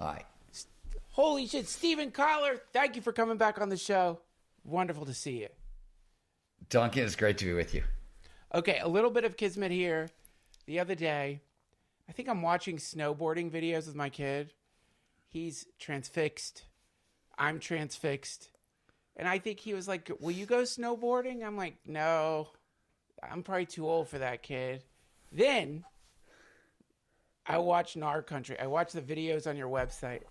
Hi. Holy shit, Stephen Kotler, thank you for coming back on the show. Wonderful to see you. Duncan, it's great to be with you. Okay, a little bit of kismet here. The other day, I think I'm watching snowboarding videos with my kid. He's transfixed. I'm transfixed. And I think he was like, will you go snowboarding? I'm like, no. I'm probably too old for that, kid. Then, I watch Gnar Country. I watch the videos on your website.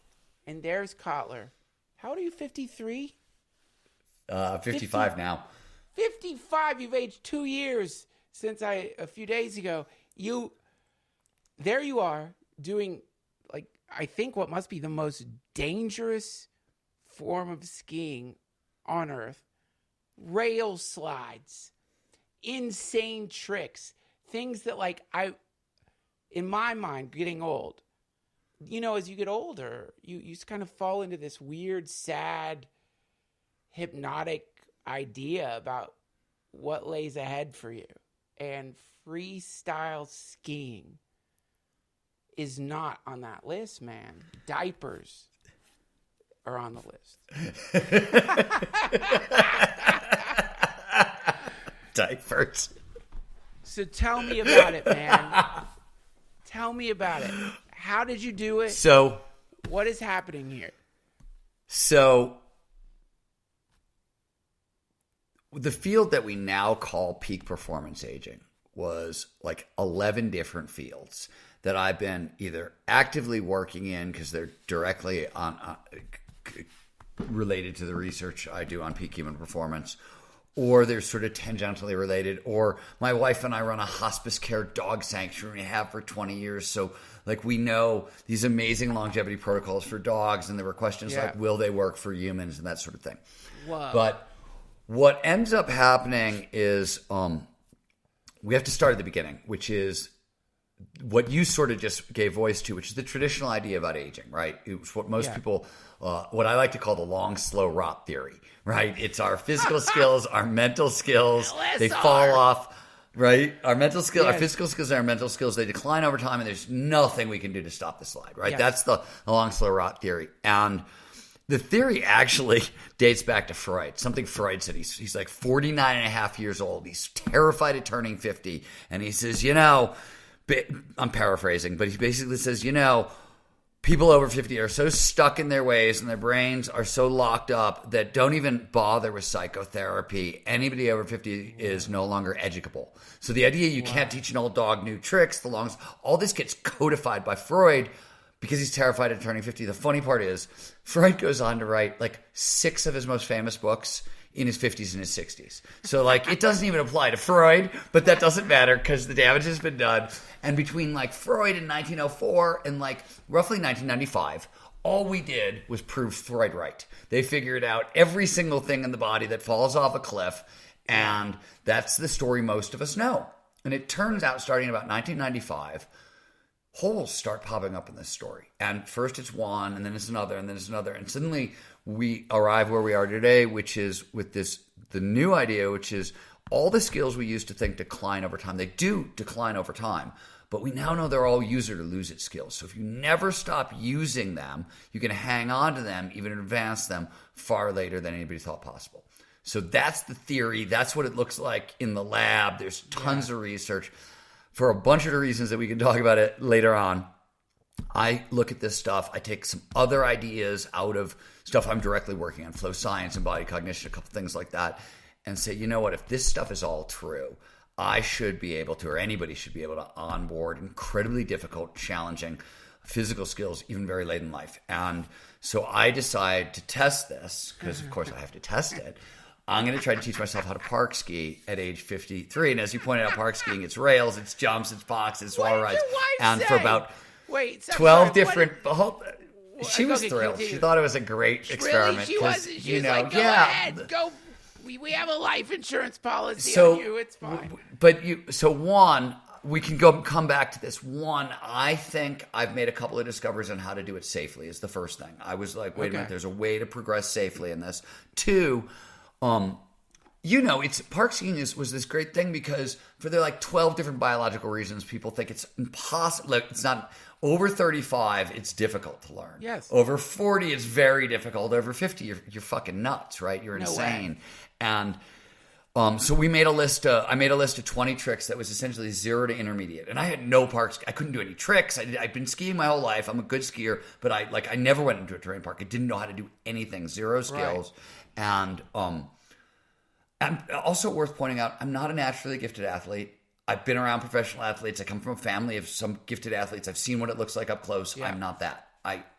And there's Kotler. How old are you, 53? 55 now. 55. You've aged 2 years since a few days ago. There you are doing, like, I think what must be the most dangerous form of skiing on earth. Rail slides. Insane tricks. Things that, like, in my mind, getting old, as you get older, you kind of fall into this weird, sad, hypnotic idea about what lays ahead for you. And freestyle skiing is not on that list, man. Diapers are on the list. Diapers. So tell me about it, man. Tell me about it. How did you do it? So, what is happening here? So, the field that we now call peak performance aging was like 11 different fields that I've been either actively working in because they're directly related to the research I do on peak human performance, or they're sort of tangentially related, or my wife and I run a hospice care dog sanctuary we have for 20 years. So, like, we know these amazing longevity protocols for dogs, and there were questions like, will they work for humans and that sort of thing. Whoa. But what ends up happening is we have to start at the beginning, which is what you sort of just gave voice to, which is the traditional idea about aging, right? It's what most people, what I like to call the long, slow rot theory, right? It's our physical skills, our mental skills, they fall off, right? Our mental skills, our physical skills and our mental skills, they decline over time, and there's nothing we can do to stop the slide, right? That's the long, slow rot theory. And the theory actually dates back to Freud. Something Freud said. He's like 49 and a half years old. He's terrified of turning 50. And he says, I'm paraphrasing, but he basically says, people over 50 are so stuck in their ways and their brains are so locked up that don't even bother with psychotherapy. Anybody over 50 is no longer educable. So the idea you can't teach an old dog new tricks, all this gets codified by Freud because he's terrified of turning 50. The funny part is Freud goes on to write like 6 of his most famous books in his 50s and his 60s. So, like, it doesn't even apply to Freud, but that doesn't matter because the damage has been done. And between, like, Freud in 1904 and, like, roughly 1995, all we did was prove Freud right. They figured out every single thing in the body that falls off a cliff, and that's the story most of us know. And it turns out, starting in about 1995, holes start popping up in this story. And first it's one, and then it's another, and then it's another. And suddenly we arrive where we are today, which is with the new idea, which is all the skills we used to think decline over time. They do decline over time, but we now know they're all use it or lose it skills. So if you never stop using them, you can hang on to them, even advance them far later than anybody thought possible. So that's the theory. That's what it looks like in the lab. There's tons of research. For a bunch of the reasons that we can talk about it later on, I look at this stuff. I take some other ideas out of stuff I'm directly working on, flow science and body cognition, a couple things like that, and say, you know what, if this stuff is all true, I should be able to, or anybody should be able to onboard incredibly difficult, challenging physical skills, even very late in life. And so I decide to test this, because of course I have to test it. I'm going to try to teach myself how to park ski at age 53. And as you pointed out, park skiing, it's rails, it's jumps, it's boxes, it's wall rides. And for about 12 different... She was thrilled. Continue. She thought it was a great experiment. Really? She was like, go ahead, go. We have a life insurance policy on you. It's fine. One, we can come back to this. One, I think I've made a couple of discoveries on how to do it safely is the first thing. I was like, wait a minute, there's a way to progress safely in this. Two, it's park skiing was this great thing because for there are like 12 different biological reasons people think it's impossible. Like, it's not over 35. It's difficult to learn. Yes. Over 40, it's very difficult. Over 50, you're fucking nuts, right? You're No insane. way. And so we made a list. I made a list of 20 tricks that was essentially 0 to intermediate. And I had no parks. I couldn't do any tricks. I'd been skiing my whole life. I'm a good skier, but I never went into a terrain park. I didn't know how to do anything. 0 skills. Right. And also worth pointing out, I'm not a naturally gifted athlete. I've been around professional athletes. I come from a family of some gifted athletes. I've seen what it looks like up close. Yeah. I'm not that.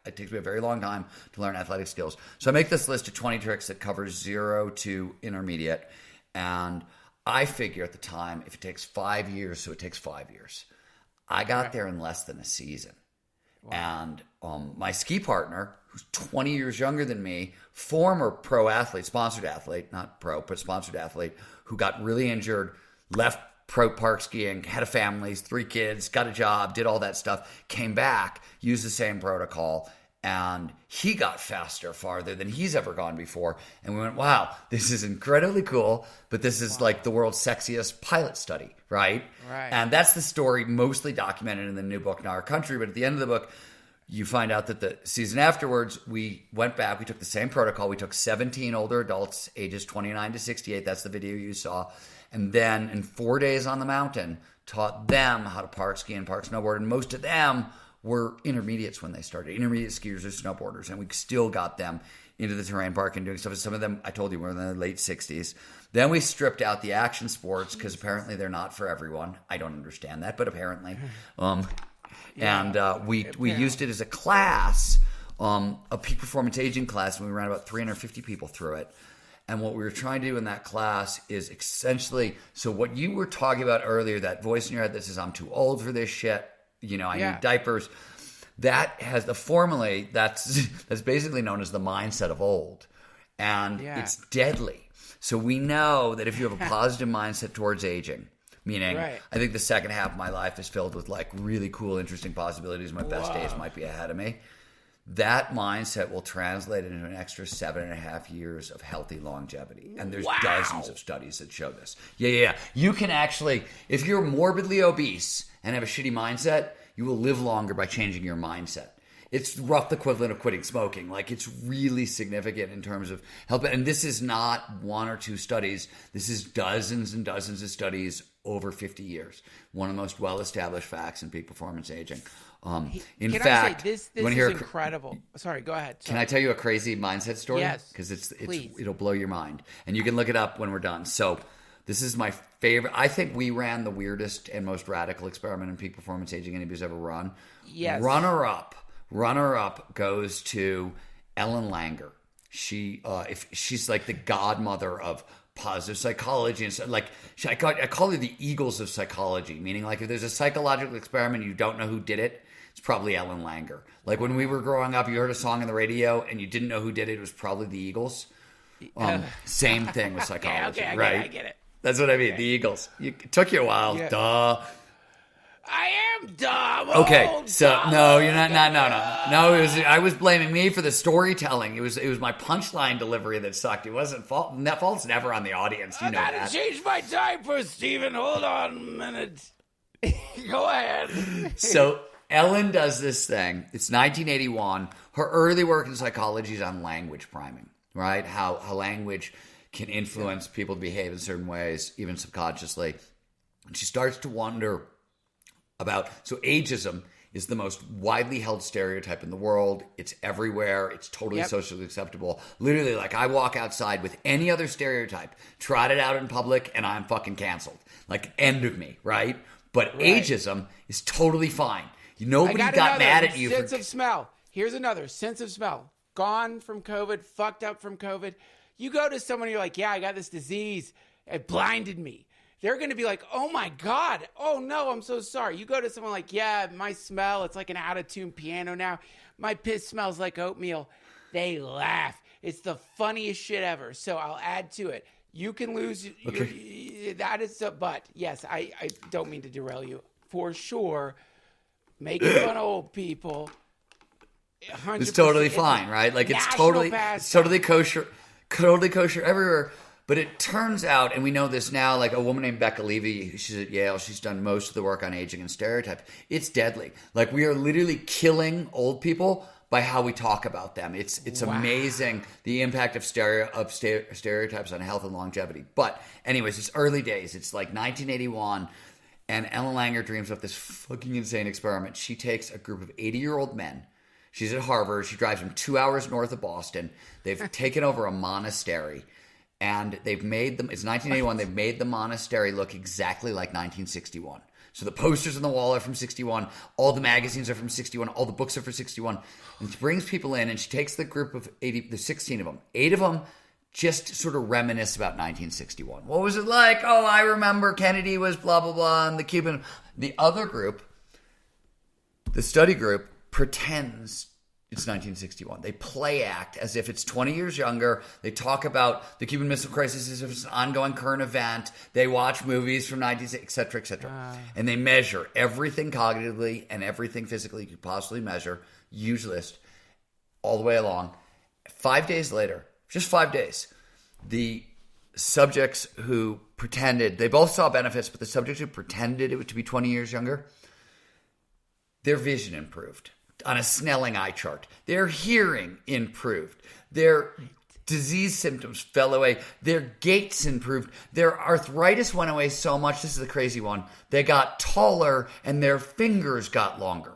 It takes me a very long time to learn athletic skills. So I make this list of 20 tricks that covers 0 to intermediate. And I figure at the time, if it takes 5 years, so it takes 5 years. I got there in less than a season. Wow. And my ski partner, who's 20 years younger than me, former pro athlete, sponsored athlete, not pro, but sponsored athlete, who got really injured, left pro park skiing, had a family, 3 kids, got a job, did all that stuff, came back, used the same protocol, and he got faster farther than he's ever gone before. And we went, wow, this is incredibly cool, but this is like the world's sexiest pilot study, right? Right. And that's the story mostly documented in the new book, Gnar Country. But at the end of the book, you find out that the season afterwards, we went back, we took the same protocol. We took 17 older adults, ages 29 to 68. That's the video you saw. And then in 4 days on the mountain, taught them how to park ski and park snowboard. And most of them were intermediates when they started, intermediate skiers or snowboarders. And we still got them into the terrain park and doing stuff. Some of them, I told you, were in their late 60s. Then we stripped out the action sports because apparently they're not for everyone. I don't understand that, but apparently. We used it as a class, a peak performance aging class, and we ran about 350 people through it. And what we were trying to do in that class is essentially, so what you were talking about earlier, that voice in your head that says, I'm too old for this shit, I need diapers. That has the formulae that's basically known as the mindset of old. And it's deadly. So we know that if you have a positive mindset towards aging, meaning I think the second half of my life is filled with like really cool, interesting possibilities. My best days might be ahead of me. That mindset will translate into an extra 7.5 years of healthy longevity. And there's dozens of studies that show this. Yeah. You can actually, if you're morbidly obese and have a shitty mindset, you will live longer by changing your mindset. It's the rough equivalent of quitting smoking. Like, it's really significant in terms of help. And this is not 1 or 2 studies. This is dozens and dozens of studies over 50 years. One of the most well-established facts in peak performance aging. In fact, this is incredible. Sorry, go ahead. Sorry. Can I tell you a crazy mindset story? Yes. Because it'll blow your mind. And you can look it up when we're done. So this is my favorite. I think we ran the weirdest and most radical experiment in peak performance aging anybody's ever run. Yes. Runner up goes to Ellen Langer. She's like the godmother of positive psychology, and so, like, I call her the Eagles of psychology. Meaning, like, if there's a psychological experiment, you don't know who did it. It's probably Ellen Langer. Like, when we were growing up, you heard a song on the radio and you didn't know who did it. It was probably the Eagles. Same thing with psychology, right? I get it. That's what I mean. The Eagles. It took you a while. Yeah. Duh. I am dumb. Okay, so no, you're not. No. I was blaming me for the storytelling. It was my punchline delivery that sucked. It wasn't fault. That fault's never on the audience. You know that. I gotta change my diaper, Stephen. Hold on a minute. Go ahead. So Ellen does this thing. It's 1981. Her early work in psychology is on language priming, right? How language can influence people to behave in certain ways, even subconsciously. And she starts to wonder about, so ageism is the most widely held stereotype in the world. It's everywhere. It's totally socially acceptable. Literally, like, I walk outside with any other stereotype, trot it out in public, and I'm fucking canceled. Like, end of me, right? But ageism is totally fine. Nobody got mad at you. Sense of smell. Here's another sense of smell. Gone from COVID, fucked up from COVID. You go to someone, you're like, yeah, I got this disease. It blinded me. They're going to be like, oh my God. Oh no, I'm so sorry. You go to someone like, yeah, my smell, it's like an out-of-tune piano now. My piss smells like oatmeal. They laugh. It's the funniest shit ever. So I'll add to it. You can lose. That is, but yes, I don't mean to derail you. For sure, making fun of old people. It's totally fine, right? Like, it's totally kosher everywhere. But it turns out, and we know this now, like a woman named Becca Levy, she's at Yale, she's done most of the work on aging and stereotypes. It's deadly. Like we are literally killing old people by how we talk about them. It's amazing the impact of stereotypes on health and longevity. But anyways, it's early days. It's like 1981, and Ellen Langer dreams up this fucking insane experiment. She takes a group of 80-year-old men. She's at Harvard. She drives them 2 hours north of Boston. They've taken over a monastery. And they've made them, it's 1981, they've made the monastery look exactly like 1961. So the posters on the wall are from 61, all the magazines are from 61, all the books are from 61. And she brings people in and she takes the group of 80, there's 16 of them. 8 of them just sort of reminisce about 1961. What was it like? Oh, I remember Kennedy was blah, blah, blah, and the Cuban. The other group, the study group, pretends it's 1961. They play act as if it's 20 years younger. They talk about the Cuban Missile Crisis as if it's an ongoing current event. They watch movies from 1960, et cetera, et cetera. And they measure everything cognitively and everything physically you could possibly measure, huge list, all the way along. 5 days later, just 5 days, the subjects who pretended, they both saw benefits, but the subjects who pretended it to be 20 years younger, their vision improved on a Snelling eye chart. Their hearing improved. Their disease symptoms fell away. Their gaits improved. Their arthritis went away so much. This is a crazy one. They got taller and their fingers got longer.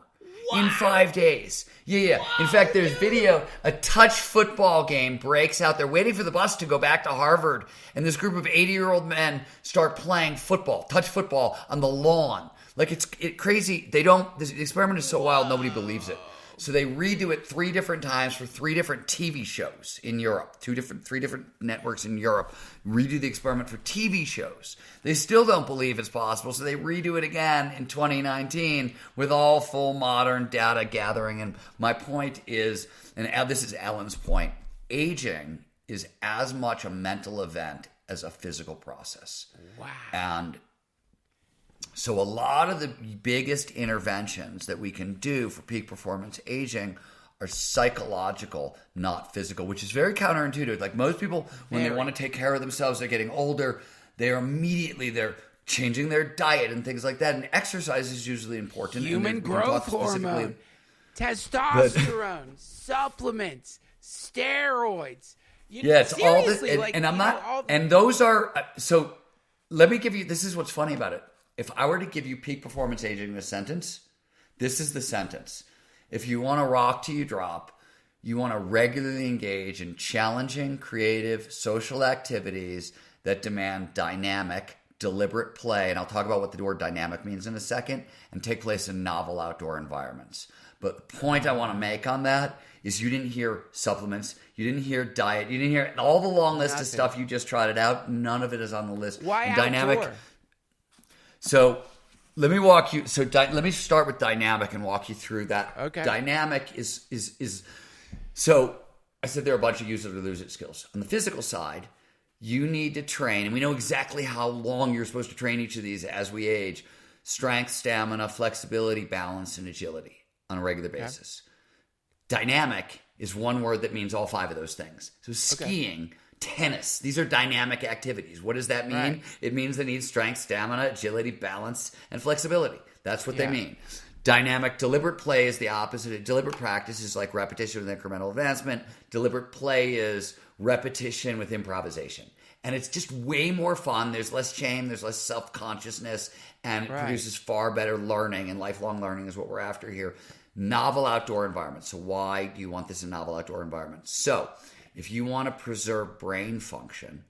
Wow. In 5 days. Yeah. Wow, in fact, there's video. A touch football game breaks out. They're waiting for the bus to go back to Harvard. And this group of 80-year-old men start playing football, touch football on the lawn. Like it's crazy. The experiment is so wild, nobody believes it. So they redo it 3 different times for 3 different TV shows in Europe. 3 different networks in Europe redo the experiment for TV shows. They still don't believe it's possible, so they redo it again in 2019 with all full modern data gathering. And my point is, and this is Ellen's point, aging is as much a mental event as a physical process. Wow. And so a lot of the biggest interventions that we can do for peak performance aging are psychological, not physical, which is very counterintuitive. Like most people, when they want to take care of themselves, they're getting older, they're changing their diet and things like that. And exercise is usually important. Human growth hormone, testosterone, supplements, steroids. It's all this. And I'm not, and those are, so let me give you, this is what's funny about it. If I were to give you peak performance aging in a sentence, this is the sentence. If you want to rock till you drop, you want to regularly engage in challenging, creative, social activities that demand dynamic, deliberate play. And I'll talk about what the word dynamic means in a second, and take place in novel outdoor environments. But the point I want to make on that is you didn't hear supplements, you didn't hear diet, you didn't hear all the long list of stuff you just trotted out. None of it is on the list. Why dynamic? Outdoor? So let me walk you. So let me start with dynamic and walk you through that. Okay. Dynamic is. So I said there are a bunch of use it or lose it skills. On the physical side, you need to train, and we know exactly how long you're supposed to train each of these as we age: strength, stamina, flexibility, balance, and agility on a regular basis. Okay. Dynamic is one word that means all 5 of those things. So skiing. Tennis. These are dynamic activities. What does that mean? Right. It means they need strength, stamina, agility, balance, and flexibility. That's what they mean. Dynamic, deliberate play is the opposite. Deliberate practice is like repetition with incremental advancement. Deliberate play is repetition with improvisation. And it's just way more fun. There's less shame. There's less self-consciousness. And it produces far better learning. And lifelong learning is what we're after here. Novel outdoor environments. So why do you want this in novel outdoor environments? So if you want to preserve brain function,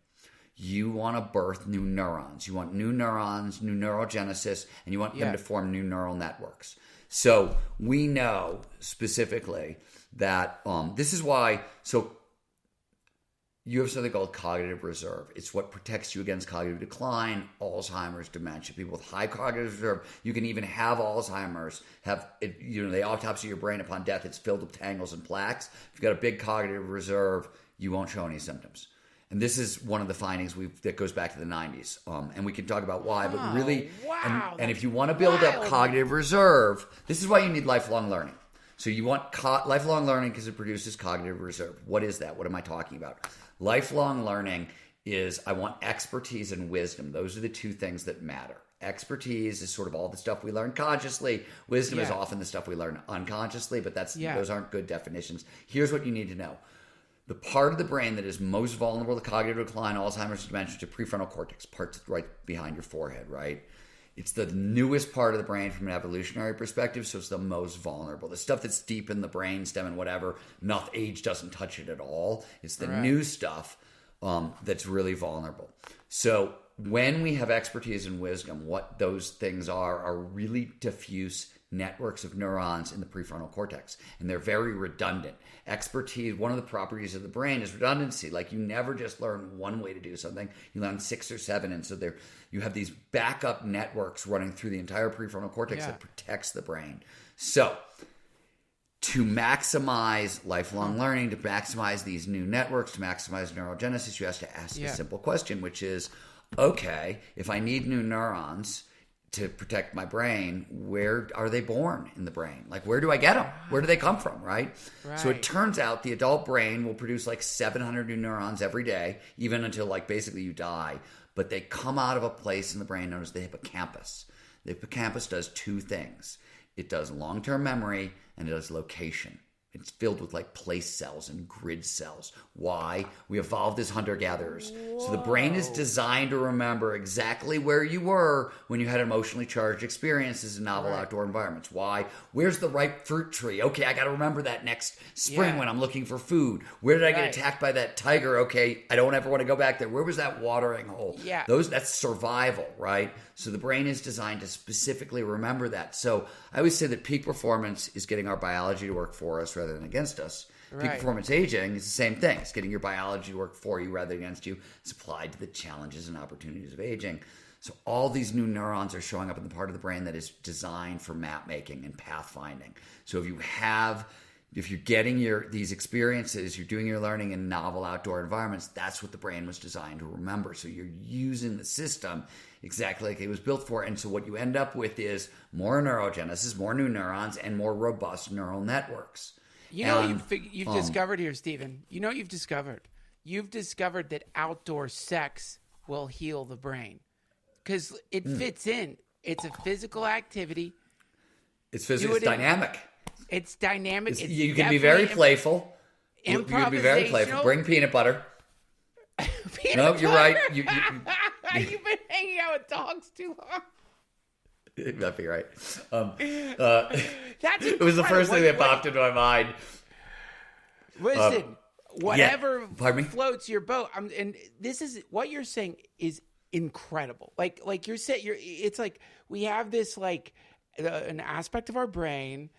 you want to birth new neurons. You want new neurons, new neurogenesis, and you want them to form new neural networks. So we know specifically that this is why, so you have something called cognitive reserve. It's what protects you against cognitive decline, Alzheimer's, dementia. People with high cognitive reserve, you can even have Alzheimer's, they autopsy your brain upon death. It's filled with tangles and plaques. If you've got a big cognitive reserve, you won't show any symptoms. And this is one of the findings that goes back to the 90s. And we can talk about why, but really, and if you want to build up cognitive reserve, this is why you need lifelong learning. So you want lifelong learning because it produces cognitive reserve. What is that? What am I talking about? Lifelong learning is I want expertise and wisdom. Those are the two things that matter. Expertise is sort of all the stuff we learn consciously. Wisdom is often the stuff we learn unconsciously, but those aren't good definitions. Here's what you need to know. The part of the brain that is most vulnerable to cognitive decline, Alzheimer's, dementia, to prefrontal cortex, parts right behind your forehead, right? It's the newest part of the brain from an evolutionary perspective, so it's the most vulnerable. The stuff that's deep in the brain stem and whatever, age doesn't touch it at all. It's the new stuff that's really vulnerable. So when we have expertise and wisdom, what those things are really diffuse networks of neurons in the prefrontal cortex, and they're very redundant. Expertise, one of the properties of the brain is redundancy. Like, you never just learn one way to do something, you learn 6 or 7, and so you have these backup networks running through the entire prefrontal cortex that protects the brain. So to maximize lifelong learning, to maximize these new networks, to maximize neurogenesis, you have to ask a simple question, which is, okay, if I need new neurons to protect my brain, where are they born in the brain? Like, where do I get them? Where do they come from, right? So it turns out the adult brain will produce like 700 new neurons every day, even until like basically you die. But they come out of a place in the brain known as the hippocampus. The hippocampus does 2 things. It does long-term memory and it does location. It's filled with like place cells and grid cells. Why? We evolved as hunter-gatherers. Whoa. So the brain is designed to remember exactly where you were when you had emotionally charged experiences in novel outdoor environments. Why? Where's the ripe fruit tree? Okay, I got to remember that next spring when I'm looking for food. Where did I get attacked by that tiger? Okay, I don't ever want to go back there. Where was that watering hole? Yeah. That's survival, right? So the brain is designed to specifically remember that. So I always say that peak performance is getting our biology to work for us rather than against us. Peak performance aging is the same thing. It's getting your biology to work for you rather than against you. It's applied to the challenges and opportunities of aging. So all these new neurons are showing up in the part of the brain that is designed for map making and path finding. So if you're getting these experiences, you're doing your learning in novel outdoor environments, that's what the brain was designed to remember. So you're using the system exactly like it was built for. And so what you end up with is more neurogenesis, more new neurons, and more robust neural networks. You know what you've discovered here, Stephen? You know what you've discovered? You've discovered that outdoor sex will heal the brain because it fits in. It's a physical activity. It's physical. It's dynamic. It's dynamic. You can be very playful. You can be very playful. Bring peanut butter. No, you're right. You've been hanging out with dogs too long. That'd be right. It was the first thing that popped into my mind. Listen, whatever floats your boat. And this is what you're saying is incredible. Like you're saying, it's like we have this like an aspect of our brain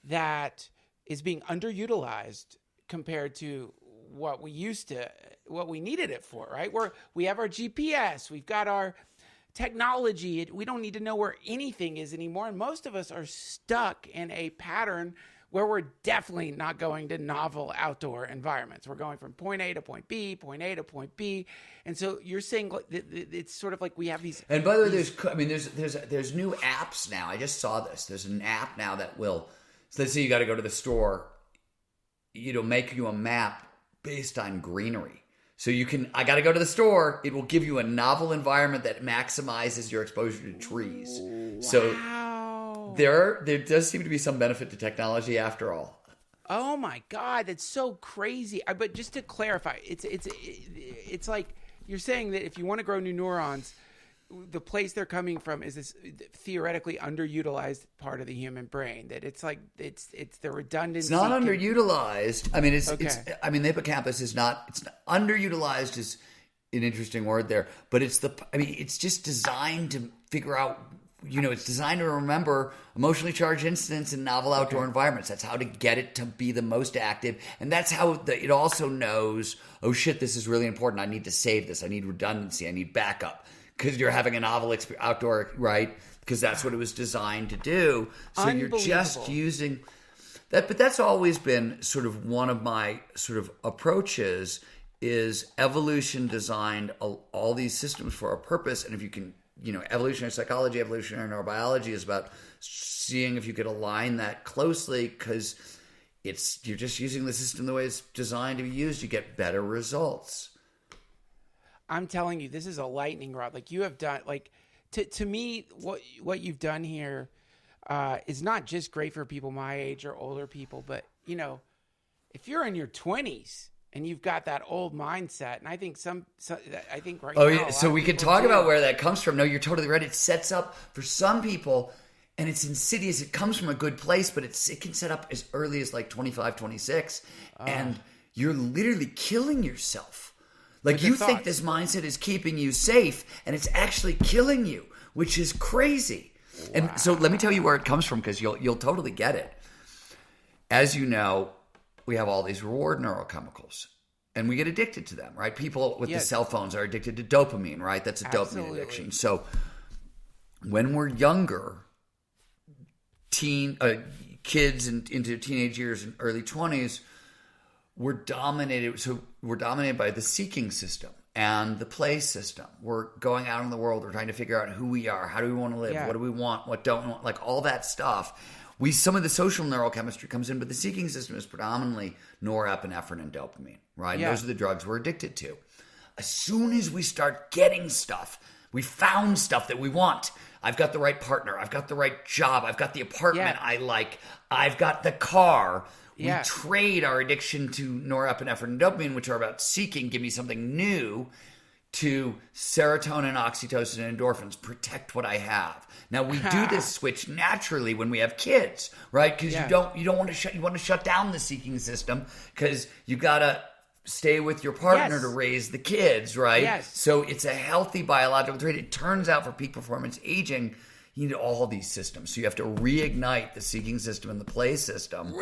that is being underutilized compared to what we needed it for, right? We have our GPS, we've got our technology. We don't need to know where anything is anymore. And most of us are stuck in a pattern where we're definitely not going to novel outdoor environments. We're going from point A to point B, point A to point B. And so you're saying it's sort of like we have these. And by the way, there's new apps now. I just saw this. There's an app now that will, so let's say you got to go to the store, make you a map based on greenery. So I got to go to the store. It will give you a novel environment that maximizes your exposure to trees. Wow. So there does seem to be some benefit to technology after all. Oh my God, that's so crazy. But just to clarify, it's like you're saying that if you want to grow new neurons, the place they're coming from is this theoretically underutilized part of the human brain. That it's like it's the redundancy. It's not underutilized. I mean, the hippocampus is not. It's not, underutilized is an interesting word there, but it's just designed to figure out. It's designed to remember emotionally charged incidents in novel outdoor environments. That's how to get it to be the most active, and that's how it also knows. Oh shit, this is really important. I need to save this. I need redundancy. I need backup. Because you're having a novel outdoor, right? Because that's what it was designed to do. So you're just using that. But that's always been sort of one of my sort of approaches is evolution designed all these systems for a purpose. And if you can, evolutionary psychology, evolutionary neurobiology is about seeing if you could align that closely because you're just using the system the way it's designed to be used. You get better results. I'm telling you, this is a lightning rod. Like you have done, like to me, what you've done here is not just great for people my age or older people, but you know, if you're in your 20s and you've got that old mindset, and I think I think right now. Oh yeah, so we could talk about where that comes from. No, you're totally right. It sets up for some people, and it's insidious. It comes from a good place, but it can set up as early as like 25, 26, and you're literally killing yourself. Like you think this mindset is keeping you safe, and it's actually killing you, which is crazy. Wow. And so let me tell you where it comes from, because you'll totally get it. As you know, we have all these reward neurochemicals, and we get addicted to them, right? People with the cell phones are addicted to dopamine, right? That's a dopamine addiction. So when we're younger, kids into teenage years and early 20s, we're dominated by the seeking system and the play system. We're going out in the world, we're trying to figure out who we are, how do we want to live, what do we want, what don't we want, like all that stuff. Some of the social neurochemistry comes in, but the seeking system is predominantly norepinephrine and dopamine, right? Yeah. Those are the drugs we're addicted to. As soon as we start getting stuff, we found stuff that we want. I've got the right partner. I've got the right job. I've got the apartment I like. I've got the car. We trade our addiction to norepinephrine and dopamine, which are about seeking, give me something new, to serotonin, oxytocin, and endorphins, protect what I have. Now we do this switch naturally when we have kids, right? Because you don't want to shut down the seeking system, because you gotta stay with your partner to raise the kids, right? Yes. So it's a healthy biological trait. It turns out for peak performance aging, you need all these systems. So you have to reignite the seeking system and the play system.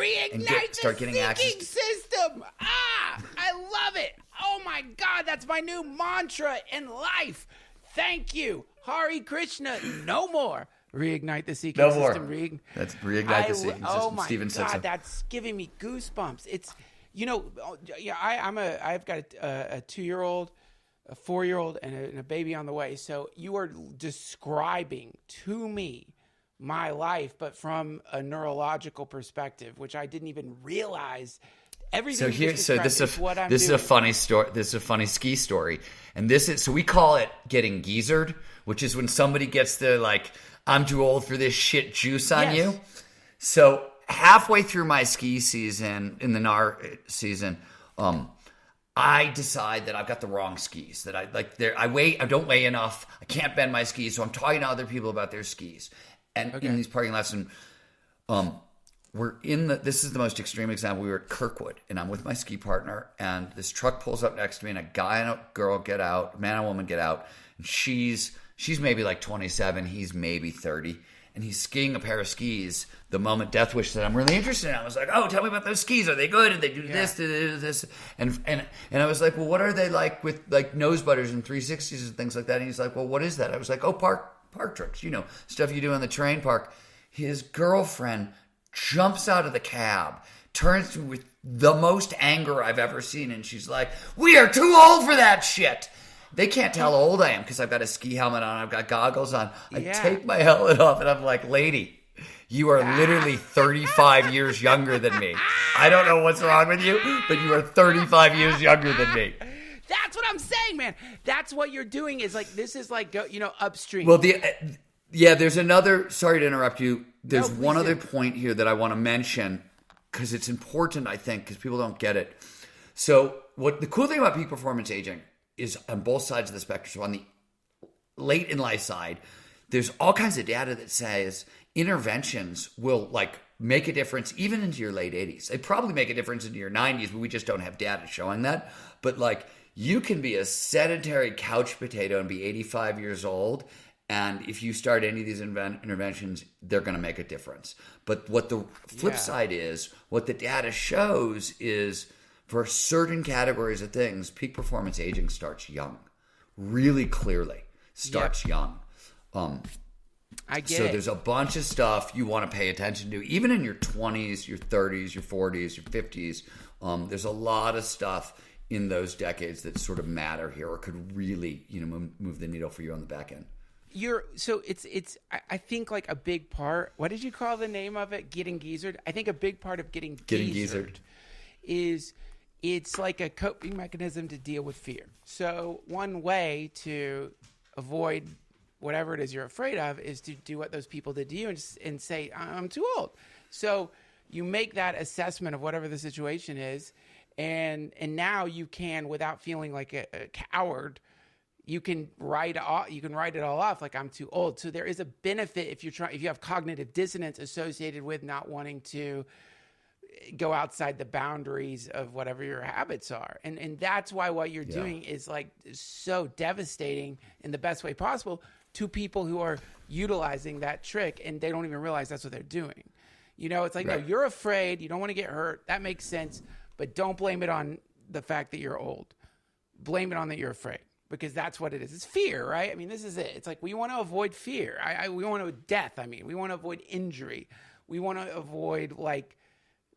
Start getting seeking system. I love it. Oh my God, that's my new mantra in life. Thank you. Hare Krishna, no more. Reignite the seeking system. That's reignite the seeking system. Oh my Steven God, that's giving me goosebumps. It's, you know, I've got a 2-year-old, a 4-year-old, and a baby on the way. So you are describing to me my life, but from a neurological perspective, which I didn't even realize. Everything. This is a funny story. This is a funny ski story, and we call it getting geezered, which is when somebody gets the like, I'm too old for this shit juice on you. So halfway through my ski season, in the Gnar season, I decide that I've got the wrong skis. That I don't weigh enough. I can't bend my skis, so I'm talking to other people about their skis, and in these parking lots, and this is the most extreme example. We were at Kirkwood, and I'm with my ski partner, and this truck pulls up next to me, and a guy and a girl get out, man and woman get out, and she's maybe like 27, he's maybe 30, and he's skiing a pair of skis. The moment Death Wish said, I'm really interested in it, I was like, oh, tell me about those skis. Are they good? And they do this, this, and I was like, well, what are they like with like nose butters and 360s and things like that? And he's like, well, what is that? I was like, oh, park tricks, stuff you do in the terrain park. His girlfriend jumps out of the cab, turns to me with the most anger I've ever seen, and she's like, we are too old for that shit. They can't tell how old I am because I've got a ski helmet on, I've got goggles on. I take my helmet off, and I'm like, lady, you are literally 35 years younger than me. I don't know what's wrong with you, but you are 35 years younger than me. That's what I'm saying, man. That's what you're doing is like, this is like, upstream. Well, there's another, sorry to interrupt you. There's one other point here that I want to mention because it's important, I think, because people don't get it. So the cool thing about peak performance aging is on both sides of the spectrum. So on the late in life side, there's all kinds of data that says interventions will like make a difference even into your late 80s. They probably make a difference into your 90s, but we just don't have data showing that. But like you can be a sedentary couch potato and be 85 years old, and if you start any of these interventions, they're going to make a difference. But what the flip side is, what the data shows is for certain categories of things, peak performance aging starts young, really clearly starts young. I get so it. There's a bunch of stuff you want to pay attention to, even in your 20s, your 30s, your 40s, your 50s. There's a lot of stuff in those decades that sort of matter here or could really move the needle for you on the back end. I think like a big part, what did you call the name of it? Getting geezered? I think a big part of getting geezered is it's like a coping mechanism to deal with fear. So one way to avoid whatever it is you're afraid of is to do what those people did to you and say, I'm too old. So you make that assessment of whatever the situation is, and now you can, without feeling like a coward, you can write it all off like I'm too old. So there is a benefit if you have cognitive dissonance associated with not wanting to go outside the boundaries of whatever your habits are. And that's why what you're doing is like so devastating in the best way possible to people who are utilizing that trick and they don't even realize that's what they're doing. You know, it's like, no, you're afraid. You don't want to get hurt. That makes sense. But don't blame it on the fact that you're old. Blame it on that you're afraid, because that's what it is. It's fear, right? I mean, this is it. It's like we want to avoid fear. We want to avoid death. I mean, we want to avoid injury. We want to avoid like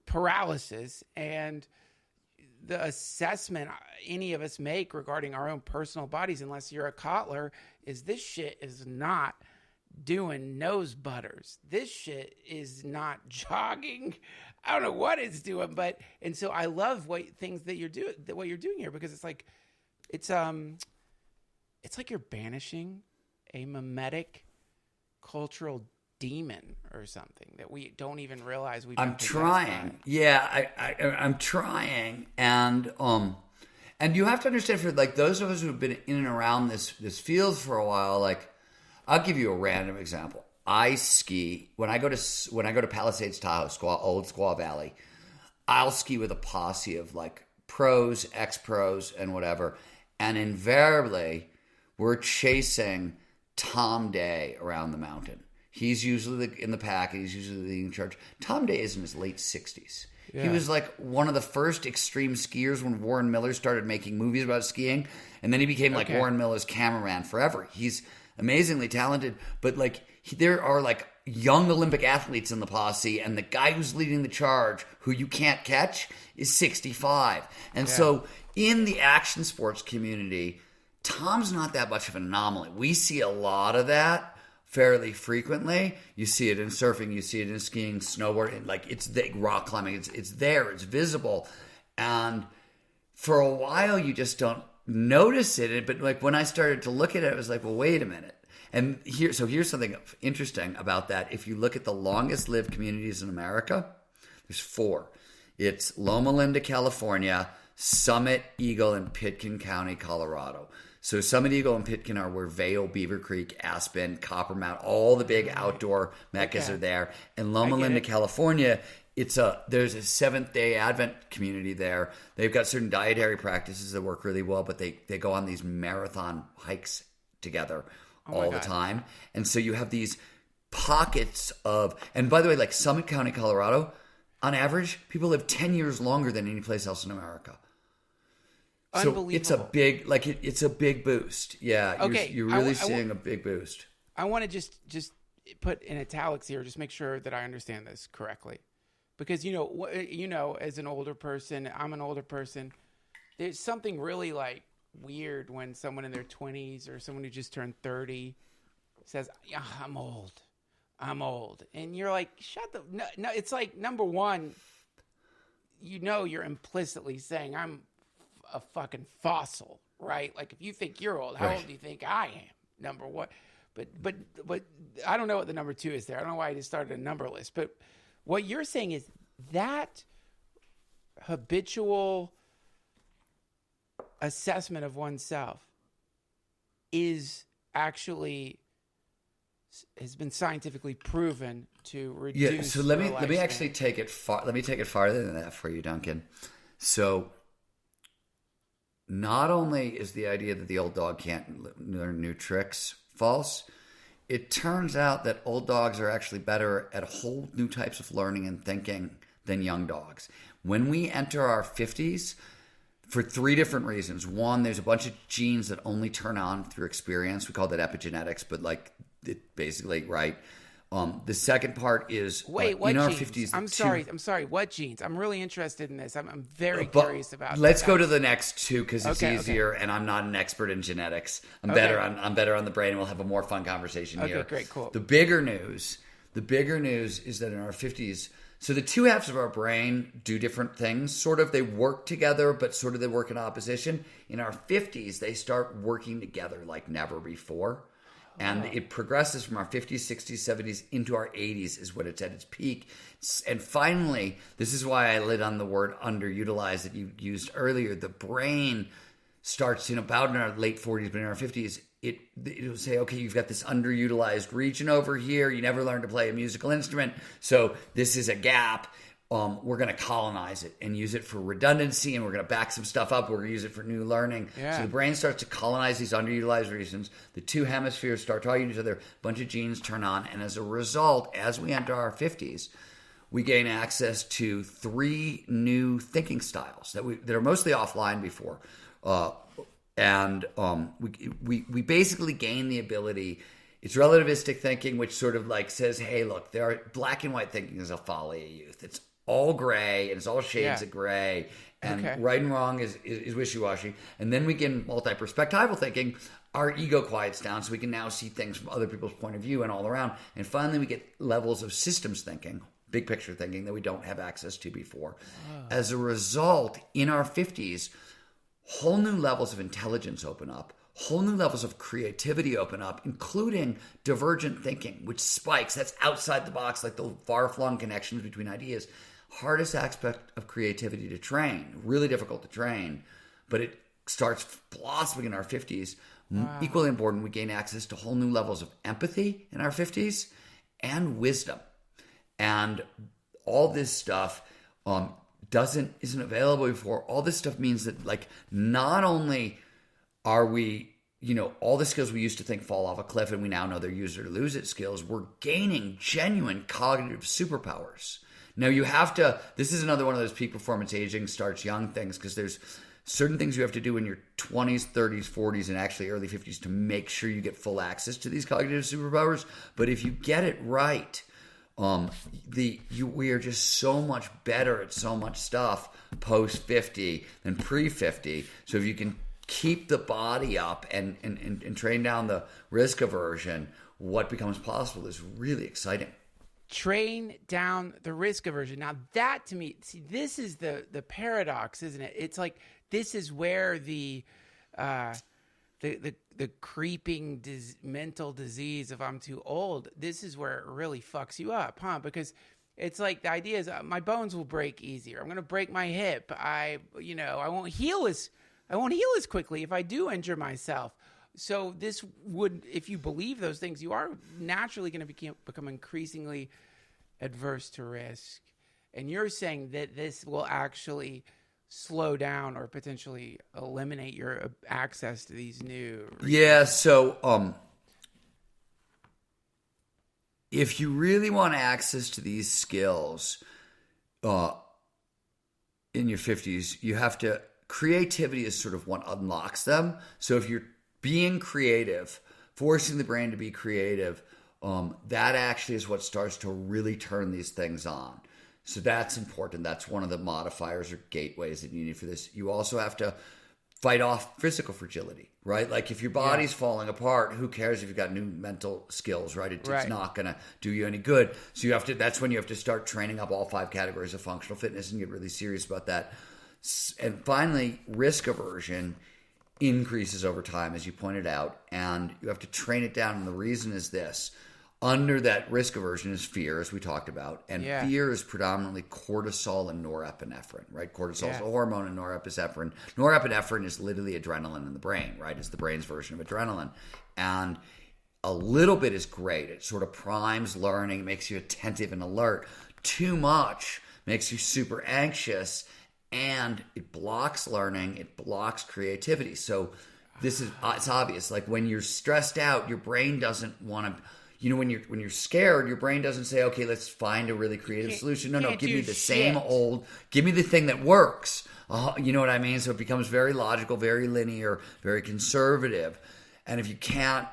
paralysis. And the assessment any of us make regarding our own personal bodies, unless you're a Kotler, is this shit is not doing nose butters. This shit is not jogging. I don't know what it's doing, and so I love what you're doing here, because it's like you're banishing a mimetic cultural demon or something that we don't even realize we've. I'm trying. Yeah, I'm trying, and you have to understand, for like those of us who have been in and around this field for a while, like I'll give you a random example. I ski when I go to Palisades Tahoe, Old Squaw Valley. I'll ski with a posse of like pros, ex-pros, and whatever, and invariably we're chasing Tom Day around the mountain. He's usually in the pack. He's usually leading charge. Tom Day is in his late 60s. Yeah. He was like one of the first extreme skiers when Warren Miller started making movies about skiing, and then he became like Warren Miller's cameraman forever. He's amazingly talented, but like there are like young Olympic athletes in the posse, and the guy who's leading the charge, who you can't catch, is 65. And so in the action sports community, Tom's not that much of an anomaly. We see a lot of that fairly frequently. You see it in surfing, you see it in skiing, snowboarding, like it's the rock climbing. It's there, it's visible. And for a while you just don't notice it. But like when I started to look at it, I was like, well, wait a minute. And here's something interesting about that. If you look at the longest lived communities in America, there's 4. It's Loma Linda, California, Summit, Eagle, and Pitkin County, Colorado. So Summit, Eagle, and Pitkin are where Vail, Beaver Creek, Aspen, Copper Mountain, all the big outdoor meccas are there. And Loma Linda, California, there's a Seventh-day Advent community there. They've got certain dietary practices that work really well, but they go on these marathon hikes together all the time. And so you have these pockets of, and by the way, like Summit County, Colorado, on average, people live 10 years longer than any place else in America. So it's a big, like it's a big boost. Yeah. Okay. You're really seeing a big boost. I want to just put in italics here, just make sure that I understand this correctly. Because, as an older person, I'm an older person. There's something really like weird when someone in their 20s or someone who just turned 30 says, yeah, I'm old. And you're like, no, it's like, number one, you're implicitly saying I'm a fucking fossil, right? Like if you think you're old, how old do you think I am? Number one. But I don't know what the number 2 is there. I don't know why I just started a number list. But what you're saying is that habitual assessment of oneself is actually has been scientifically proven to reduce. Yeah. So let me actually take it far. Let me take it farther than that for you, Duncan. So not only is the idea that the old dog can't learn new tricks false, it turns out that old dogs are actually better at whole new types of learning and thinking than young dogs. When we enter our 50s, for 3 different reasons. One, there's a bunch of genes that only turn on through experience. We call that epigenetics, but like it basically, right? The second part is what in our genes? 50s. I'm sorry. What genes? I'm really interested in this. I'm very curious about. Let's go to the next 2 because it's easier, and I'm not an expert in genetics. I'm better on the brain, and we'll have a more fun conversation here. Okay, great, cool. The bigger news is that in our 50s, So the two halves of our brain do different things. Sort of they work together, but sort of they work in opposition. In our 50s, they start working together like never before. And it progresses from our 50s, 60s, 70s into our 80s is when it's at its peak. And finally, this is why I lit on the word underutilized that you used earlier. The brain starts about in our late 40s, but in our 50s, it'll say, okay, you've got this underutilized region over here. You never learned to play a musical instrument. So this is a gap. We're going to colonize it and use it for redundancy, and we're going to back some stuff up. We're going to use it for new learning. Yeah. So the brain starts to colonize these underutilized regions. The two hemispheres start talking to each other. A bunch of genes turn on. And as a result, as we enter our 50s, we gain access to 3 new thinking styles that are mostly offline before. We basically gain the ability. It's relativistic thinking, which sort of like says, hey, look, black and white thinking is a folly of youth. It's all gray, and it's all shades of gray, and right and wrong is wishy-washy. And then we get multi-perspectival thinking. Our ego quiets down, so we can now see things from other people's point of view and all around. And finally, we get levels of systems thinking, big picture thinking that we don't have access to before. As a result, in our 50s, whole new levels of intelligence open up. Whole new levels of creativity open up, including divergent thinking, which spikes. That's outside the box, like the far-flung connections between ideas. Hardest aspect of creativity to train, really difficult to train, but it starts blossoming in our 50s. Wow. Equally important, we gain access to whole new levels of empathy in our 50s and wisdom. And all this stuff isn't available before. All this stuff means that, like, not only are we, all the skills we used to think fall off a cliff and we now know they're use it or lose it skills, we're gaining genuine cognitive superpowers. Now this is another one of those peak performance aging starts young things, because there's certain things you have to do in your 20s, 30s, 40s, and actually early 50s to make sure you get full access to these cognitive superpowers. But if you get it right, we are just so much better at so much stuff post 50 than pre 50. So if you can keep the body up and train down the risk aversion, what becomes possible is really exciting. Train down the risk aversion. Now that, to me, see, this is the paradox, isn't it? It's like, this is where the creeping mental disease of I'm too old, this is where it really fucks you up, huh? Because it's like the idea is my bones will break easier. I'm going to break my hip. I won't heal as quickly if I do injure myself. So this would, if you believe those things, you are naturally going to become increasingly adverse to risk. And you're saying that this will actually slow down or potentially eliminate your access to these new... Yeah, so if you really want access to these skills in your 50s, you have to... Creativity is sort of what unlocks them. So if you're being creative, forcing the brain to be creative, that actually is what starts to really turn these things on. So that's important. That's one of the modifiers or gateways that you need for this. You also have to fight off physical fragility, right? Like if your body's falling apart, who cares if you've got new mental skills, right? It's not going to do you any good. So that's when you have to start training up all 5 categories of functional fitness and get really serious about that. And finally, risk aversion increases over time, as you pointed out, and you have to train it down. And the reason is this. Under that risk aversion is fear, as we talked about. And fear is predominantly cortisol and norepinephrine, right? Cortisol is a hormone and norepinephrine. Norepinephrine is literally adrenaline in the brain, right? It's the brain's version of adrenaline. And a little bit is great. It sort of primes learning, makes you attentive and alert. Too much makes you super anxious, and it blocks learning. It blocks creativity. So it's obvious. Like when you're stressed out, your brain doesn't want to... when you're scared, your brain doesn't say, okay, let's find a really creative solution. No, give me the same old, give me the thing that works. You know what I mean? So it becomes very logical, very linear, very conservative. And if you can't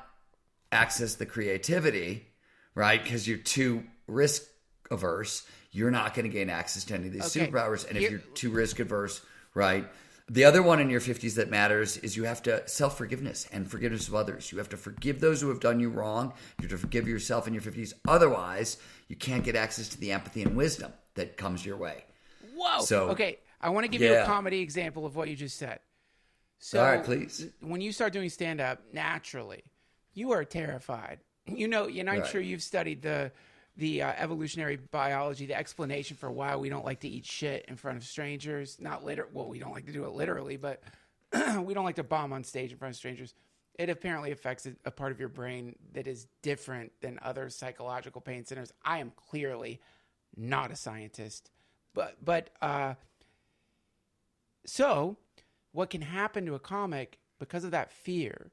access the creativity, right, because you're too risk averse, you're not going to gain access to any of these superpowers. And if you're too risk averse, right, the other one in your 50s that matters is you have to self-forgiveness and forgiveness of others. You have to forgive those who have done you wrong. You have to forgive yourself in your 50s. Otherwise, you can't get access to the empathy and wisdom. that comes your way. Whoa. So, okay, I want to give you a comedy example of what you just said. So, all right, please. When you start doing stand-up, naturally, you are terrified. I'm sure you've studied the evolutionary biology, the explanation for why we don't like to eat shit in front of strangers. Well, we don't like to do it literally, but we don't like to bomb on stage in front of strangers. It apparently affects a part of your brain that is different than other psychological pain centers. I am clearly not a scientist, but so what can happen to a comic because of that fear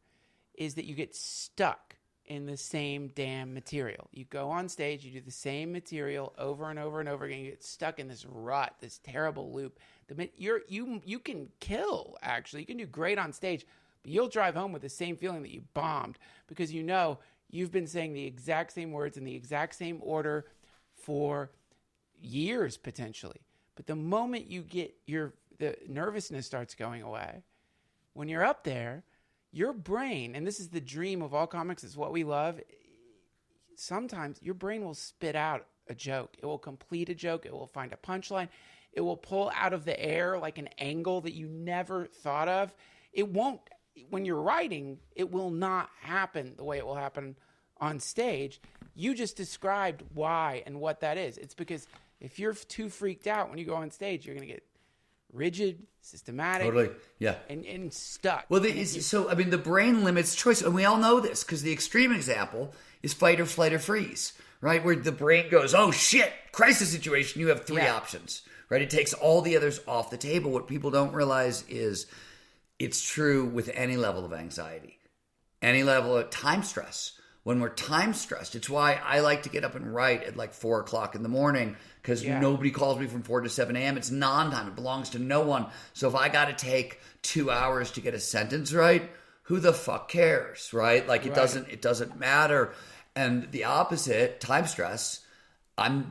is that you get stuck in the same damn material. You go on stage, you do the same material over and over and over again. You get stuck in this rut, this terrible loop. You can kill, actually. You can do great on stage, but you'll drive home with the same feeling that you bombed because you've been saying the exact same words in the exact same order for years, potentially. But the moment you get the nervousness starts going away, when you're up there, your brain, and this is the dream of all comics, it's what we love, sometimes your brain will spit out a joke. It will complete a joke. It will find a punchline. It will pull out of the air like an angle that you never thought of. It won't, when you're writing, it will not happen the way it will happen on stage. You just described why and what that is. It's because if you're too freaked out when you go on stage, you're going to get rigid, systematic, totally, yeah, and stuck. Well, the brain limits choice, and we all know this because the extreme example is fight or flight or freeze, right? Where the brain goes, "Oh shit, crisis situation." You have three options, right? It takes all the others off the table. What people don't realize is it's true with any level of anxiety, any level of time stress. When we're time stressed, it's why I like to get up and write at like 4 o'clock in the morning because nobody calls me from 4 to 7 a.m. It's non-time. It belongs to no one. So if I got to take 2 hours to get a sentence right, who the fuck cares, right? Like it doesn't matter. And the opposite, time stress,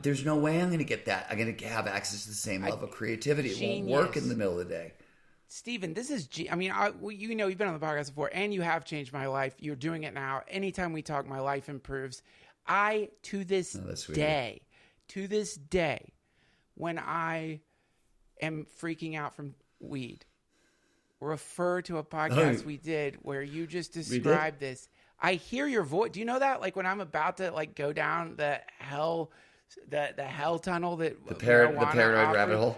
there's no way I'm going to get that. I'm going to have access to the same level of creativity. It won't work in the middle of the day. Stephen, this is you've been on the podcast before, and you have changed my life. You're doing it now. Anytime we talk, my life improves. To this day, when I am freaking out from weed, refer to a podcast we did where you just described this. I hear your voice. Do you know that? Like when I'm about to like go down the hell tunnel the paranoid rabbit hole.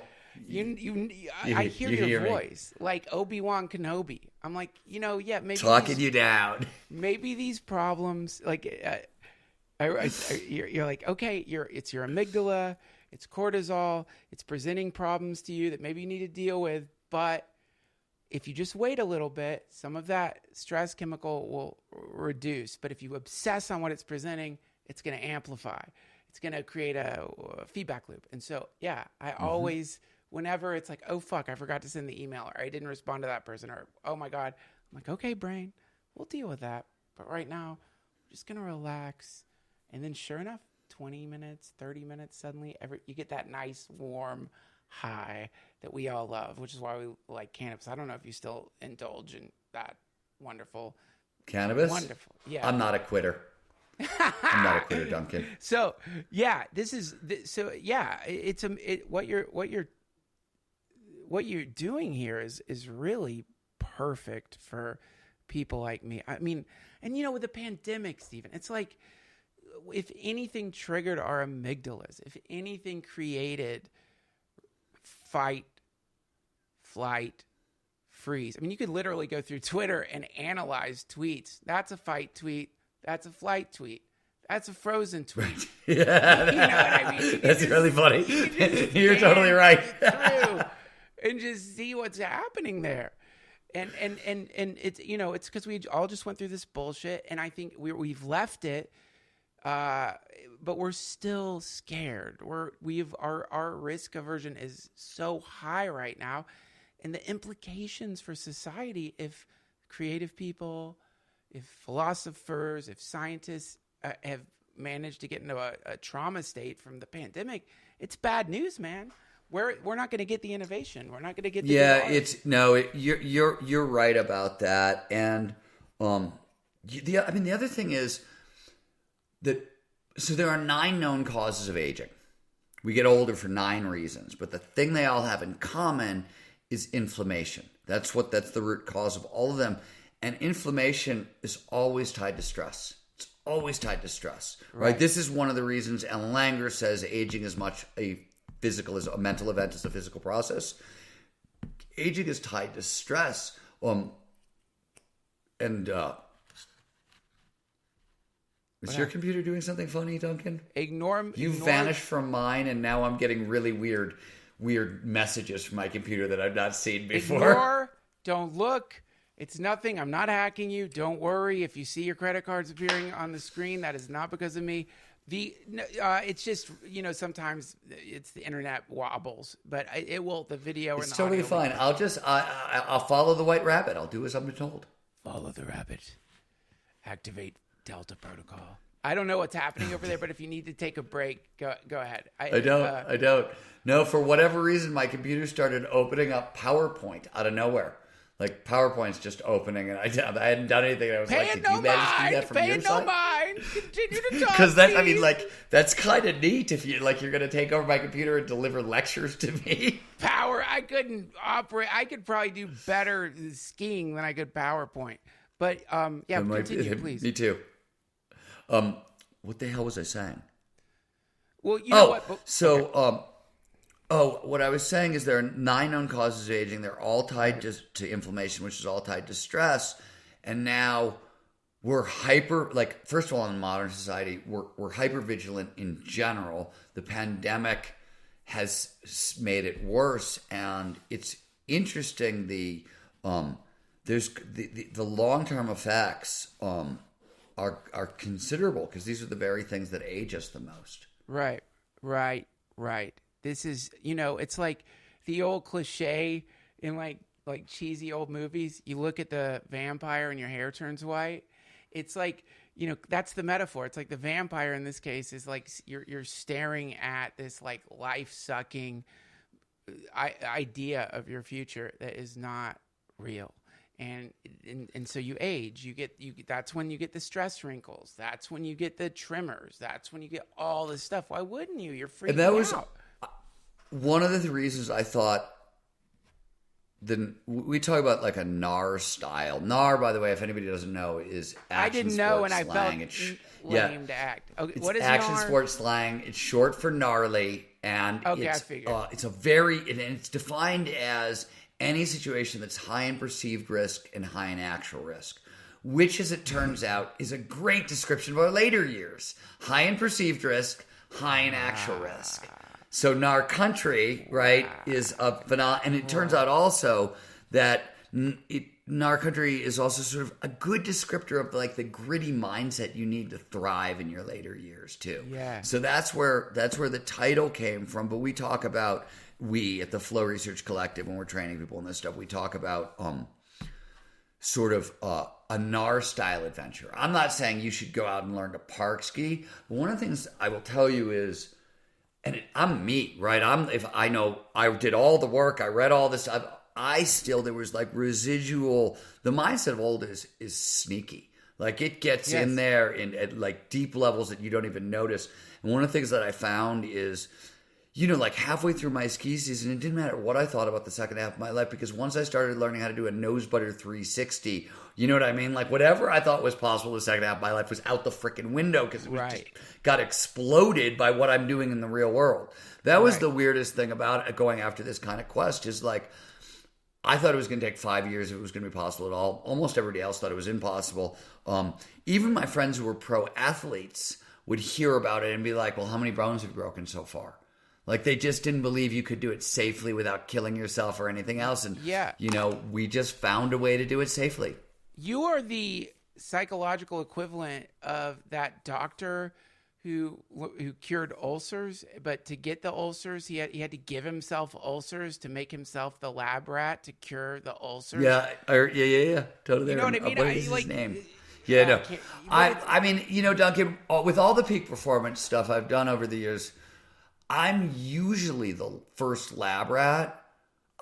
I hear your voice like Obi-Wan Kenobi. I'm like, maybe talking you down. Maybe these problems, like, you're like, okay, it's your amygdala, it's cortisol, it's presenting problems to you that maybe you need to deal with. But if you just wait a little bit, some of that stress chemical will reduce. But if you obsess on what it's presenting, it's going to amplify. It's going to create a feedback loop. And so, I always, whenever it's like, oh, fuck, I forgot to send the email, or I didn't respond to that person, or, oh, my God. I'm like, okay, brain, we'll deal with that. But right now, we're just going to relax. And then sure enough, 20 minutes, 30 minutes, suddenly you get that nice, warm high that we all love, which is why we like cannabis. I don't know if you still indulge in that wonderful. Cannabis? Wonderful, yeah. I'm not a quitter. I'm not a quitter, Duncan. So what you're doing here is really perfect for people like me. I mean, and with the pandemic, Stephen, it's like if anything triggered our amygdalas, if anything created fight, flight, freeze. I mean, you could literally go through Twitter and analyze tweets. That's a fight tweet. That's a flight tweet. That's a frozen tweet. Yeah, you know what I mean? That's really funny. You're totally right. And just see what's happening there. And it's it's because we all just went through this bullshit, and I think we've left it, but we're still scared. Our risk aversion is so high right now, and the implications for society if creative people, if philosophers, if scientists have managed to get into a trauma state from the pandemic, it's bad news, man. We're not going to get the innovation. We're not going to get the you're right about that. And the other thing is that there are 9 known causes of aging, We get older for 9 reasons, but the thing they all have in common is inflammation. That's the root cause of all of them. And inflammation is always tied to stress. It's always tied to stress, right? This is one of the reasons Ellen Langer says aging is much a mental event as a physical process. Aging is tied to stress. Is your computer doing something funny, Duncan? You vanished from mine, and now I'm getting really weird messages from my computer that I've not seen before. Ignore, don't look. It's nothing. I'm not hacking you. Don't worry. If you see your credit cards appearing on the screen, that is not because of me. It's just, sometimes it's the internet wobbles, but it will, the video and the audio. It's totally fine. I'll follow the white rabbit. I'll do as I'm told. Follow the rabbit. Activate Delta Protocol. I don't know what's happening over there, but if you need to take a break, go ahead. I don't. No, for whatever reason, my computer started opening up PowerPoint out of nowhere. Like PowerPoint's just opening, and I hadn't done anything. And I was like, "Did you manage to do that from your side?" Mind. Continue to talk. Because that's kind of neat. If you're going to take over my computer and deliver lectures to me. I couldn't operate. I could probably do better skiing than I could PowerPoint. But continue, please. Me too. What the hell was I saying? Well, you know what? What I was saying is there are 9 known causes of aging. They're all tied to inflammation, which is all tied to stress. And now we're first of all, in modern society, we're hyper vigilant in general. The pandemic has made it worse, and it's interesting. The long-term effects are considerable because these are the very things that age us the most. Right. This is, it's like the old cliche in like cheesy old movies. You look at the vampire and your hair turns white. It's like, that's the metaphor. It's like the vampire in this case is like you're staring at this like life-sucking idea of your future that is not real. And so you age. That's when you get the stress wrinkles. That's when you get the tremors. That's when you get all this stuff. Why wouldn't you? You're freaking out. And that was one of the reasons I thought. We talk about like a Gnar style. Gnar, by the way, if anybody doesn't know, is action sports slang. I lame to act. Okay, it's what is action Gnar? Sports slang. It's short for gnarly, and it's defined as any situation that's high in perceived risk and high in actual risk, which, as it turns out, is a great description of our later years. High in perceived risk, high in actual risk. So Gnar Country, right, is a phenomenon. And it turns out also that Gnar Country is also sort of a good descriptor of like the gritty mindset you need to thrive in your later years too. Yeah. So that's where the title came from. But we talk about, we at the Flow Research Collective, when we're training people in this stuff, we talk about sort of a Gnar style adventure. I'm not saying you should go out and learn to park ski, but one of the things I will tell you is, I'm me, right? I did all the work, I read all this stuff. There was like residual. The mindset of old is sneaky. Like it gets in there at like deep levels that you don't even notice. And one of the things that I found is, like halfway through my ski season, it didn't matter what I thought about the second half of my life, because once I started learning how to do a nose butter 360, you know what I mean? Like whatever I thought was possible the second half of my life was out the freaking window because it was just got exploded by what I'm doing in the real world. That was the weirdest thing about it, going after this kind of quest, is like, I thought it was going to take 5 years if it was going to be possible at all. Almost everybody else thought it was impossible. Even my friends who were pro athletes would hear about it and be like, well, how many bones have you broken so far? Like they just didn't believe you could do it safely without killing yourself or anything else. And, we just found a way to do it safely. You are the psychological equivalent of that doctor who cured ulcers, but to get the ulcers, he had to give himself ulcers to make himself the lab rat to cure the ulcers. Yeah. Totally. You know what I mean? What is his name? Yeah, no. I mean, Duncan, with all the peak performance stuff I've done over the years, I'm usually the first lab rat.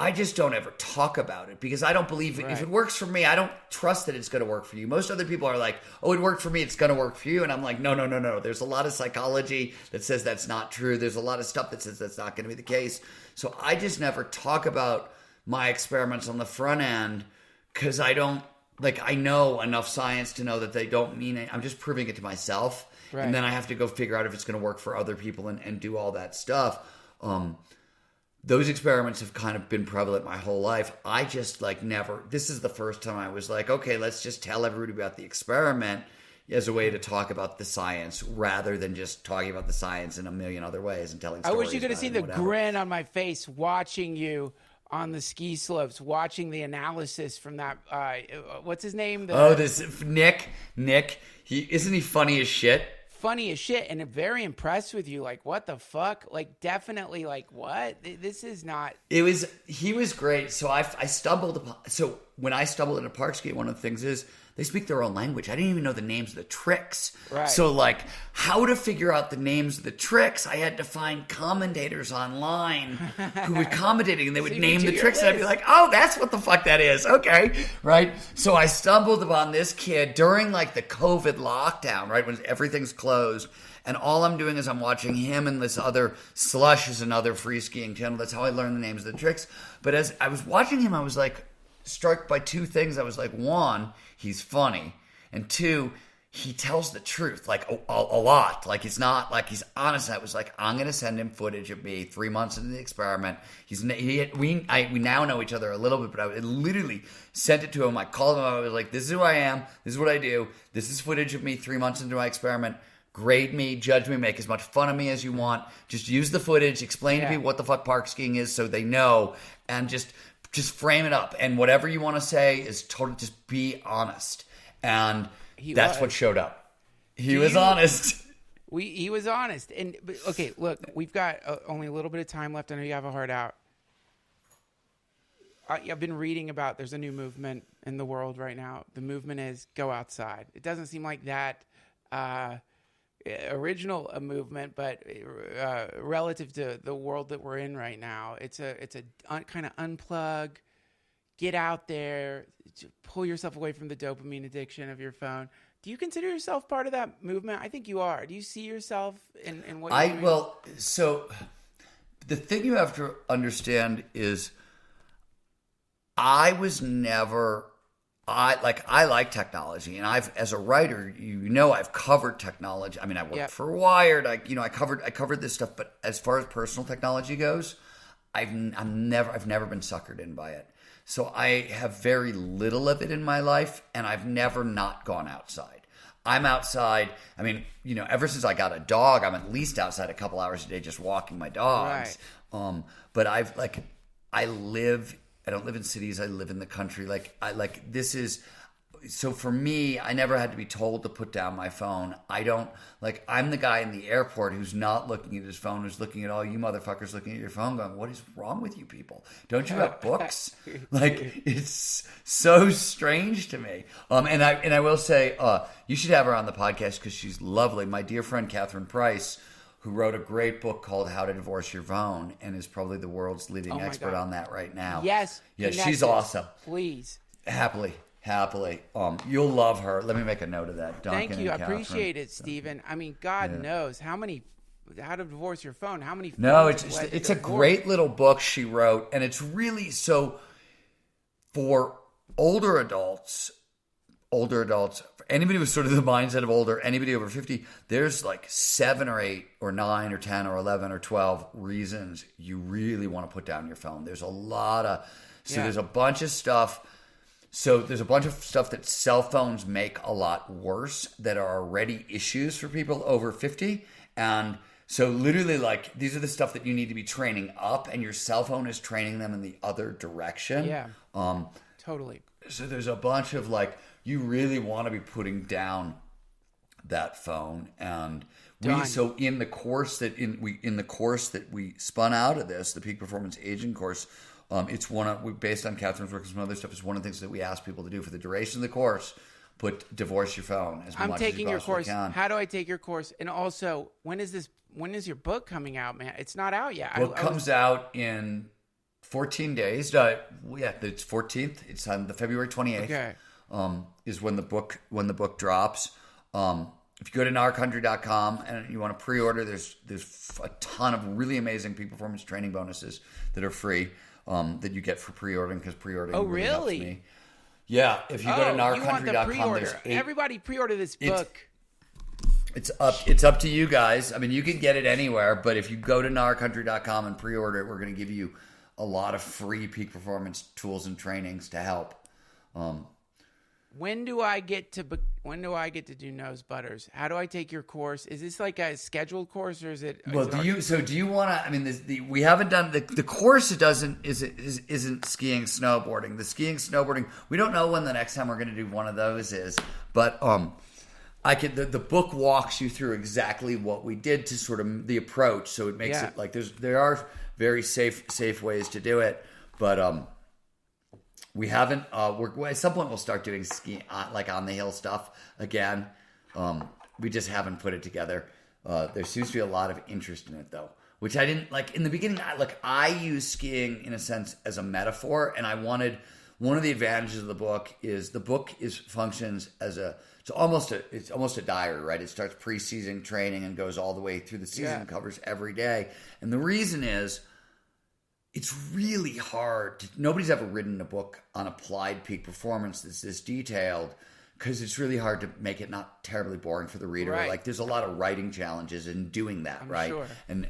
I just don't ever talk about it because I don't believe if it works for me, I don't trust that it's going to work for you. Most other people are like, oh, it worked for me, it's going to work for you. And I'm like, no. There's a lot of psychology that says that's not true. There's a lot of stuff that says that's not going to be the case. So I just never talk about my experiments on the front end because I don't, like, I know enough science to know that they don't mean it. I'm just proving it to myself. Right. And then I have to go figure out if it's going to work for other people and do all that stuff. Those experiments have kind of been prevalent my whole life. I just never, this is the first time I was like, okay, let's just tell everybody about the experiment as a way to talk about the science rather than just talking about the science in a million other ways and telling stories. I wish you could have seen the grin on my face watching you on the ski slopes, watching the analysis from that, what's his name? This Nick, isn't he funny as shit? Funny as shit, and very impressed with you. Like, what the fuck? Like, definitely, like, what? This is not. He was great. So I stumbled upon. So when I stumbled into park ski, one of the things is they speak their own language. I didn't even know the names of the tricks. Right. So how to figure out the names of the tricks, I had to find commentators online who would commentate and they would name the tricks, and I'd be like, oh, that's what the fuck that is. Okay, right. So I stumbled upon this kid during the COVID lockdown, right, when everything's closed. And all I'm doing is I'm watching him and this other Slush is another free skiing channel. That's how I learned the names of the tricks. But as I was watching him, I was struck by two things. I was like, one, he's funny, and two, he tells the truth a lot. He's not he's honest. I was like, I'm gonna send him footage of me 3 months into the experiment. We now know each other a little bit, but I literally sent it to him. I called him up. I was like, this is who I am. This is what I do. This is footage of me 3 months into my experiment. Grade me, judge me, make as much fun of me as you want. Just use the footage, explain to people what the fuck park skiing is so they know, and just frame it up. And whatever you want to say is totally just be honest. And that's what showed up. He was honest. He was honest. And okay, look, we've got only a little bit of time left. I know you have a heart out. I've been reading about there's a new movement in the world right now. The movement is go outside. It doesn't seem like that original movement, but relative to the world that we're in right now, it's a kind of unplug, get out there, pull yourself away from the dopamine addiction of your phone. Do you consider yourself part of that movement? I think you are. Do you see yourself in what you're doing? Well, so the thing you have to understand is I like technology, and as a writer, I've covered technology. I mean, I worked for Wired. I covered this stuff. But as far as personal technology goes, I've never been suckered in by it. So I have very little of it in my life, and I've never not gone outside. I'm outside. I mean, ever since I got a dog, I'm at least outside a couple hours a day just walking my dogs. Right. But I don't live in cities. I live in the country. So for me, I never had to be told to put down my phone. I'm the guy in the airport who's not looking at his phone, who's looking at all you motherfuckers looking at your phone going, what is wrong with you people? Don't you have books? It's so strange to me. And I will say, you should have her on the podcast because she's lovely. My dear friend, Catherine Price, who wrote a great book called How to Divorce Your Phone and is probably the world's leading expert on that right now. Yes. Yeah, she's awesome. Please. Happily. You'll love her. Let me make a note of that. Duncan. Thank you. I appreciate it, Stephen. I mean, God knows how to Divorce Your Phone. How many? No, it's a great little book she wrote, and it's really so for older adults, for anybody with sort of the mindset of older, anybody over 50, there's 7 or 8 or 9 or 10 or 11 or 12 reasons you really want to put down your phone. There's a lot of, there's a bunch of stuff. So there's a bunch of stuff that cell phones make a lot worse that are already issues for people over 50. And so literally these are the stuff that you need to be training up, and your cell phone is training them in the other direction. Yeah. Totally. So there's a bunch of you really want to be putting down that phone. And in the course that we spun out of this, the Peak Performance Aging course, it's based on Catherine's work and some other stuff. It's one of the things that we ask people to do for the duration of the course. Divorce your phone as much as you possibly can. I'm taking your course. How do I take your course? And also, when is your book coming out, man? It's not out yet. Book comes out in 14 days. Yeah, it's 14th. It's on the February 28th. Okay. Is when the book drops. If you go to GnarCountry.com and you want to pre-order, there's a ton of really amazing peak performance training bonuses that are free that you get for pre-ordering, because pre-ordering really helps me. Yeah, if you go to GnarCountry.com, there's 8. Everybody pre-order this book. It's up to you guys. I mean, you can get it anywhere, but if you go to GnarCountry.com and pre-order it, we're going to give you a lot of free peak performance tools and trainings to help. When do I get to do nose butters? How do I take your course? Is this like a scheduled course, or is it? Well, do you want to? I mean, we haven't done the course. Isn't skiing snowboarding. The skiing snowboarding. We don't know when the next time we're going to do one of those is, but the book walks you through exactly what we did to sort of the approach. So it makes it like there are very safe ways to do it, but we haven't. At some point we'll start doing ski like on the hill stuff again. We just haven't put it together. There seems to be a lot of interest in it though, which I didn't like in the beginning. I use skiing in a sense as a metaphor, and I wanted one of the advantages of the book functions as it's almost a diary, right? It starts pre-season training and goes all the way through the season, covers every day, and the reason is. It's really hard. Nobody's ever written a book on applied peak performance that's this detailed, because it's really hard to make it not terribly boring for the reader. Right. Like there's a lot of writing challenges in doing that, right? Sure. And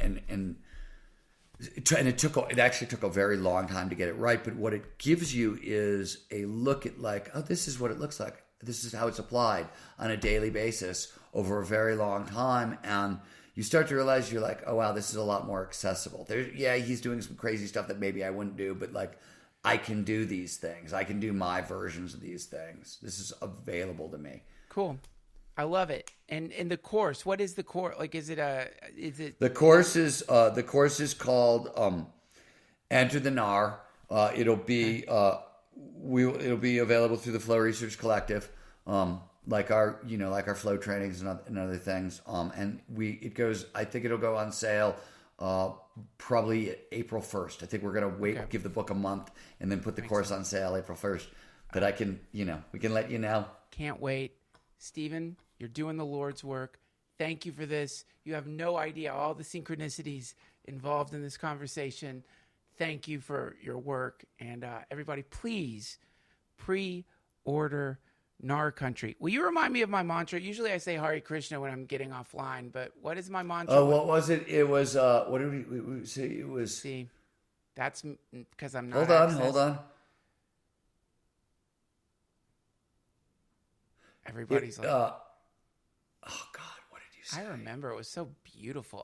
it actually took a very long time to get it right. But what it gives you is a look at like, oh, this is what it looks like. This is how it's applied on a daily basis over a very long time, and you start to realize you're like, oh wow, this is a lot more accessible. He's doing some crazy stuff that maybe I wouldn't do, but like I can do these things. I can do my versions of these things. This is available to me. Cool. I love it. And the course, what is the course? Like, is it the course is called Enter the Gnar. It'll be available through the Flow Research Collective. Like our flow trainings and other things. I think it'll go on sale probably April 1st. I think we're going to give the book a month and then put the course on sale April 1st. But we can let you know. Can't wait. Stephen, you're doing the Lord's work. Thank you for this. You have no idea all the synchronicities involved in this conversation. Thank you for your work. And everybody, please pre-order Gnar Country. Will you remind me of my mantra? Usually I say Hare Krishna when I'm getting offline, but what is my mantra? Oh, what was it? It was, what did we say? It was... See, that's because I'm not... Hold on. Everybody's like... oh, God, what did you say? I remember. It was so beautiful.